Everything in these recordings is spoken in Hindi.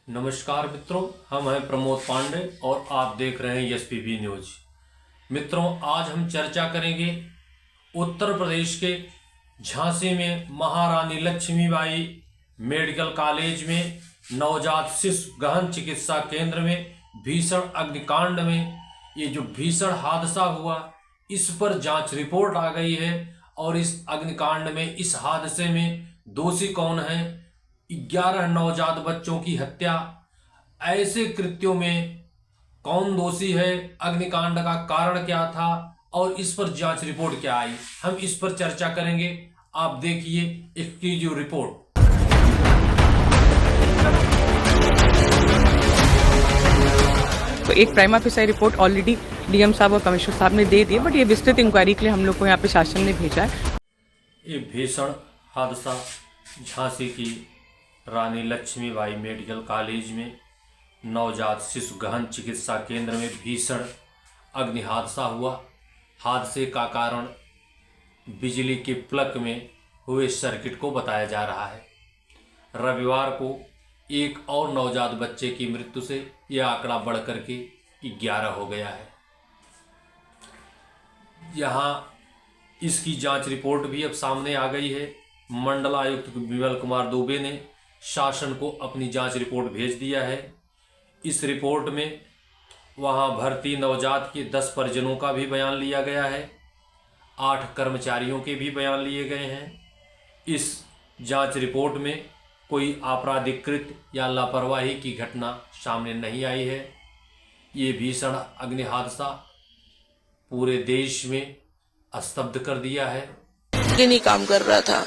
नमस्कार मित्रों, हम हैं प्रमोद पांडे और आप देख रहे हैं एसपीबी न्यूज। मित्रों, आज हम चर्चा करेंगे उत्तर प्रदेश के झांसी में महारानी लक्ष्मीबाई मेडिकल कॉलेज में नवजात शिशु गहन चिकित्सा केंद्र में भीषण अग्निकांड में ये जो भीषण हादसा हुआ, इस पर जांच रिपोर्ट आ गई है। और इस अग्निकांड में, इस हादसे में दोषी कौन है, 11 नवजात बच्चों की हत्या, ऐसे कृत्यों में कौन दोषी है, अग्निकांड का कारण क्या था और इस पर जांच रिपोर्ट क्या आई, हम इस पर चर्चा करेंगे। आप देखिए इसकी जो रिपोर्ट। तो एक prima facie report already DM साहब और कमिश्नर साहब ने दे दी, बट ये विस्तृत इंक्वायरी के लिए हम लोग को यहाँ पे शासन ने भेजा है। ये भीषण हादसा झांसी की रानी लक्ष्मीबाई मेडिकल कॉलेज में नवजात शिशु गहन चिकित्सा केंद्र में भीषण अग्नि हादसा हुआ। हादसे का कारण बिजली के प्लग में हुए सर्किट को बताया जा रहा है। रविवार को एक और नवजात बच्चे की मृत्यु से यह आंकड़ा बढ़कर के 11 हो गया है। यहाँ इसकी जांच रिपोर्ट भी अब सामने आ गई है। मंडलायुक्त विमल कुमार दुबे ने शासन को अपनी जांच रिपोर्ट भेज दिया है। इस रिपोर्ट में वहां भर्ती नवजात के 10 परिजनों का भी बयान लिया गया है, 8 कर्मचारियों के भी बयान लिए गए हैं। इस जांच रिपोर्ट में कोई आपराधिक कृत्य या लापरवाही की घटना सामने नहीं आई है। ये भीषण अग्नि हादसा पूरे देश में स्तब्ध कर दिया है। ये नहीं काम कर रहा था,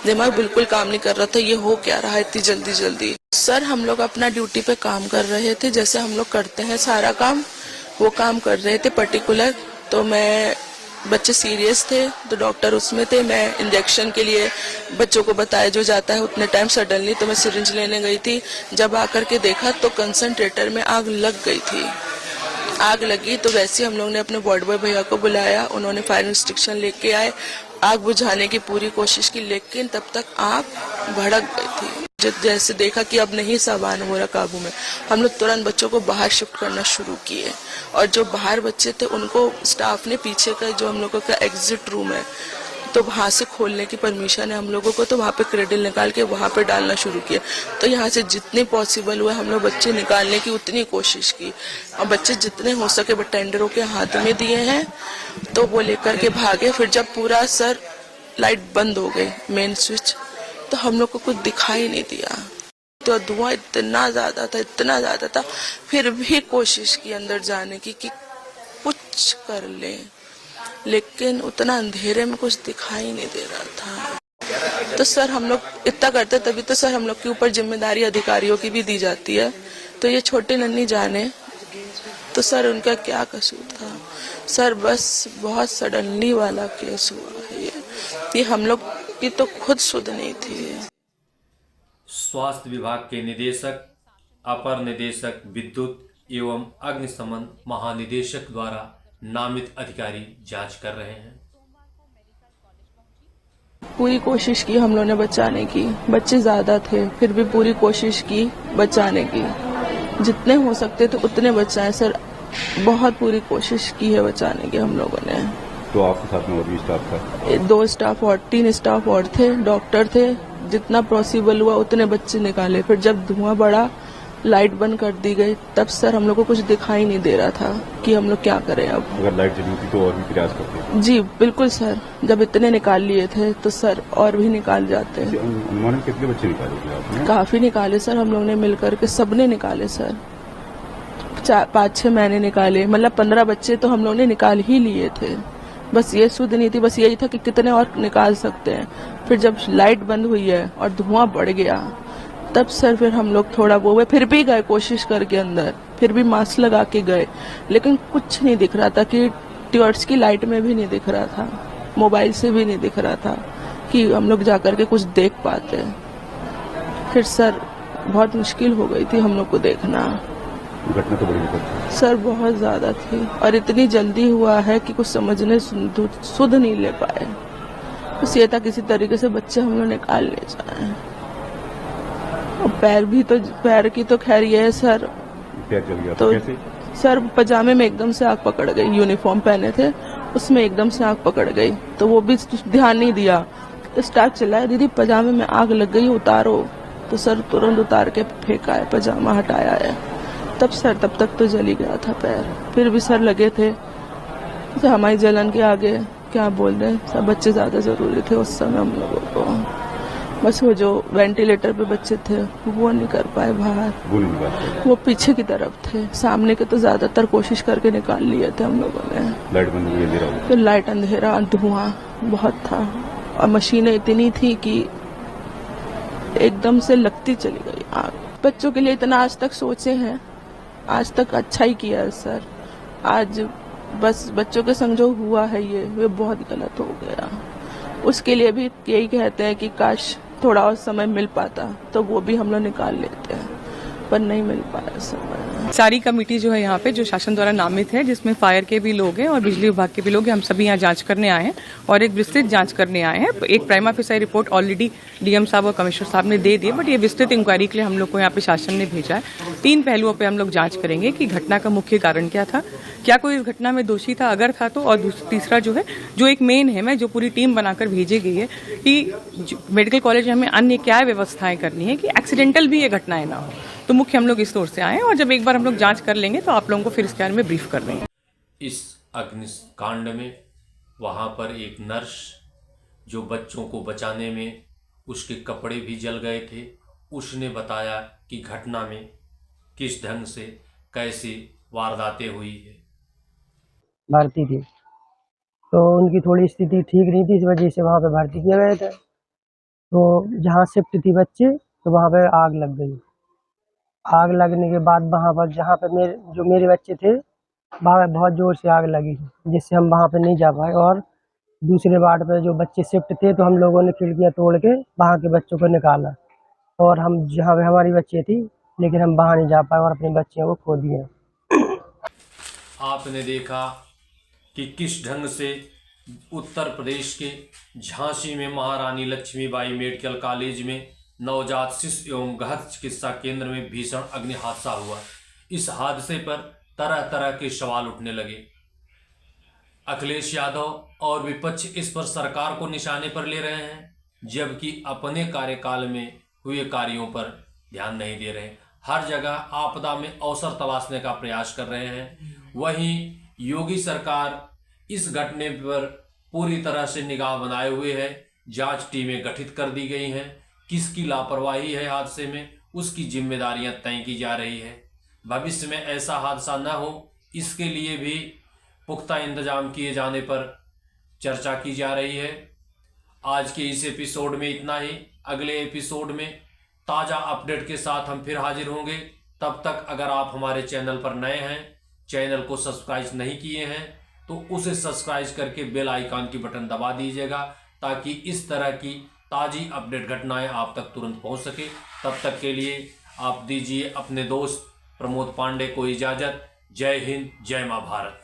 दिमाग बिल्कुल काम नहीं कर रहा था। ये हो क्या रहा है इतनी जल्दी जल्दी। सर, हम लोग अपना ड्यूटी पे काम कर रहे थे, जैसे हम लोग करते हैं सारा काम, वो काम कर रहे थे पर्टिकुलर। तो मैं, बच्चे सीरियस थे तो डॉक्टर उसमें थे, मैं इंजेक्शन के लिए बच्चों को बताया जो जाता है उतने टाइम सडनली तो मैं सिरिंज लेने गई थी। जब आकर के देखा तो कंसंट्रेटर में आग लग गई थी। आग लगी तो वैसे हम लोग ने अपने वार्ड बॉय भैया को बुलाया, उन्होंने फायर एक्सटिंग्विशर लेके आए, आग बुझाने की पूरी कोशिश की, लेकिन तब तक आग भड़क गई थी। जैसे देखा कि अब नहीं सामान हो रहा काबू में, हम लोग तुरंत बच्चों को बाहर शिफ्ट करना शुरू किए। और जो बाहर बच्चे थे उनको स्टाफ ने पीछे का जो हम लोगों का एग्जिट रूम है तो वहां से खोलने की परमिशन है हम लोगों को, तो वहां पे क्रेडल निकाल के वहां पे डालना शुरू किया। तो यहाँ से जितने पॉसिबल हुए हम लोग बच्चे निकालने की उतनी कोशिश की, और बच्चे जितने हो सके टेंडरों के हाथ में दिए हैं तो वो लेकर के भागे। फिर जब पूरा सर लाइट बंद हो गई मेन स्विच, तो हम लोग को कुछ दिखाई नहीं दिया। तो धुआं इतना ज्यादा था, फिर भी कोशिश की अंदर जाने की कि कुछ कर ले, लेकिन उतना अंधेरे में कुछ दिखाई नहीं दे रहा था। तो सर हम लोग इतना करते, तभी तो सर हम लोग के ऊपर जिम्मेदारी अधिकारियों की भी दी जाती है। तो ये छोटे नन्ही जाने तो सर उनका क्या कसूर था। सर बस बहुत सडनली वाला केस हुआ है ये हम लोग की तो खुद सुध नहीं थी। स्वास्थ्य विभाग के निदेशक, अपर निदेशक विद्युत एवं अग्निशमन महानिदेशक द्वारा नामित अधिकारी जांच कर रहे हैं। पूरी कोशिश की हम लोगों ने बचाने की, बच्चे ज्यादा थे फिर भी पूरी कोशिश की बचाने की, जितने हो सकते थे उतने बचाए सर, बहुत पूरी कोशिश की है बचाने की हम लोगों ने। तो आपके साथ में और भी स्टाफ था? 2 स्टाफ और 3 स्टाफ और थे, डॉक्टर थे, जितना पॉसिबल हुआ उतने बच्चे निकाले। फिर जब धुआं बढ़ा, लाइट बंद कर दी गई, तब सर हम लोग को कुछ दिखाई नहीं दे रहा था कि हम लोग क्या करें अब। अगर लाइट जली थी तो और भी प्रयास करते? जी बिल्कुल सर, जब इतने निकाल लिए थे तो सर और भी निकाल जाते। अनुमानन कितने बच्चे निकाले थे आपने? काफी निकाले सर, हम लोग ने मिलकर के सबने निकाले सर, 5-6 मैंने निकाले, मतलब 15 बच्चे तो हम लोग ने निकाल ही लिए थे। बस ये सुध नहीं थी, बस यही था कि कितने और निकाल सकते हैं। फिर जब लाइट बंद हुई है और धुआं बढ़ गया, तब सर फिर हम लोग थोड़ा वो हुए, फिर भी गए कोशिश करके अंदर, फिर भी मास्क लगा के गए, लेकिन कुछ नहीं दिख रहा था कि टॉर्च की लाइट में भी नहीं दिख रहा था, मोबाइल से भी नहीं दिख रहा था कि हम लोग जाकर के कुछ देख पाते। फिर सर बहुत मुश्किल हो गई थी हम लोग को देखना। घटना तो बड़ी थी सर, बहुत ज्यादा थी और इतनी जल्दी हुआ है कि कुछ समझने सुध नहीं ले पाए। बस ये था किसी तरीके से बच्चे हम लोग निकाल ले जाए। पैर की तो खैर ये है सर। पैर चल गया तो कैसे? सर पजामे में एकदम से आग पकड़ गई, यूनिफॉर्म पहने थे उसमें एकदम से आग पकड़ गई, तो वो भी ध्यान नहीं दिया। स्टाफ चिल्लाया दीदी पजामे में आग लग गई उतारो, तो सर तुरंत उतार के फेंका है, पजामा हटाया है। तब तक तो जल ही गया था पैर, फिर भी सर लगे थे। तो हमारी जलन के आगे क्या बोल रहे हैं, सब बच्चे ज्यादा जरूरी थे उस समय हम लोगों को। बस वो जो वेंटिलेटर पे बच्चे थे वो नहीं कर पाए बाहर, वो नहीं निकाल पाए। वो पीछे की तरफ थे, सामने के तो ज्यादातर कोशिश करके निकाल लिए थे हम लोगों ने। लाइट बंद हो गई, अंधेरा हो गया। फिर लाइट अंधेरा, धुआं बहुत था और मशीनें इतनी थी कि एकदम से लगती चली गई आग। बच्चों के लिए इतना आज तक सोचे हैं, आज तक अच्छा ही किया है सर। आज बस बच्चों के संग जो हुआ है ये बहुत गलत हो गया। उसके लिए भी यही कहते हैं कि काश थोड़ा और समय मिल पाता तो वो भी हम लोग निकाल लेते हैं, पर नहीं मिल पाया समय। सारी कमेटी जो है यहाँ पे जो शासन द्वारा नामित है, जिसमें फायर के भी लोग हैं और बिजली विभाग के भी लोग हैं, हम सभी यहाँ जांच करने आए हैं और एक विस्तृत जांच करने आए हैं। एक prima facie report already DM साहब और कमिश्नर साहब ने दे दी, बट ये विस्तृत इंक्वायरी के लिए हम लोग को यहाँ पे शासन ने भेजा है। 3 पहलुओं पे हम लोग जांच करेंगे कि घटना का मुख्य कारण क्या था, क्या कोई इस घटना में दोषी था, अगर था तो, और तीसरा जो है जो एक मेन है जो पूरी टीम बनाकर भेजी गई है कि मेडिकल कॉलेज में हमें अन्य क्या व्यवस्थाएं करनी है कि एक्सीडेंटल भी ये घटनाएं ना हो। तो मुख्य हम लोग इस ओर से आए हैं और जब एक बार हम लोग जांच कर लेंगे तो आप लोगों को फिर इसके बारे में ब्रीफ कर देंगे। इस अग्निकांड में वहाँ पर एक नर्स जो बच्चों को बचाने में उसके कपड़े भी जल गए थे, उसने बताया कि घटना में किस ढंग से कैसे वारदातें हुई है। भर्ती थी तो उनकी थोड़ी स्थिति ठीक नहीं थी, इस वजह से वहाँ पे भर्ती किया गया था। तो जहाँ शिफ्ट थी बच्चे तो वहाँ पे आग लग गई। आग लगने के बाद वहाँ पर जहाँ पे मेरे बच्चे थे वहाँ पे बहुत ज़ोर से आग लगी, जिससे हम वहाँ पे नहीं जा पाए। और दूसरे वार्ड पे जो बच्चे शिफ्ट थे तो हम लोगों ने खिड़कियाँ तोड़ के वहाँ के बच्चों को निकाला और हम जहाँ पे हमारी बच्ची थी लेकिन हम वहाँ नहीं जा पाए और अपने बच्चियों को खो दिए। आपने देखा कि किस ढंग से उत्तर प्रदेश के झांसी में महारानी लक्ष्मीबाई मेडिकल कॉलेज में नवजात शिशु एवं गहन चिकित्सा केंद्र में भीषण अग्नि हादसा हुआ। इस हादसे पर तरह तरह के सवाल उठने लगे। अखिलेश यादव और विपक्ष इस पर सरकार को निशाने पर ले रहे हैं, जबकि अपने कार्यकाल में हुए कार्यों पर ध्यान नहीं दे रहे। हर जगह आपदा में अवसर तलाशने का प्रयास कर रहे हैं। वहीं योगी सरकार इस घटने पर पूरी तरह से निगाह बनाए हुए है। जांच टीमें गठित कर दी गई हैं। किसकी लापरवाही है हादसे में, उसकी जिम्मेदारियां तय की जा रही है। भविष्य में ऐसा हादसा न हो, इसके लिए भी पुख्ता इंतजाम किए जाने पर चर्चा की जा रही है। आज के इस एपिसोड में इतना ही। अगले एपिसोड में ताज़ा अपडेट के साथ हम फिर हाजिर होंगे। तब तक अगर आप हमारे चैनल पर नए हैं, चैनल को सब्सक्राइब नहीं किए हैं, तो उसे सब्सक्राइब करके बेल आइकन की बटन दबा दीजिएगा, ताकि इस तरह की ताज़ी अपडेट घटनाएं आप तक तुरंत पहुंच सके। तब तक के लिए आप दीजिए अपने दोस्त प्रमोद पांडे को इजाज़त। जय हिंद, जय मां भारत।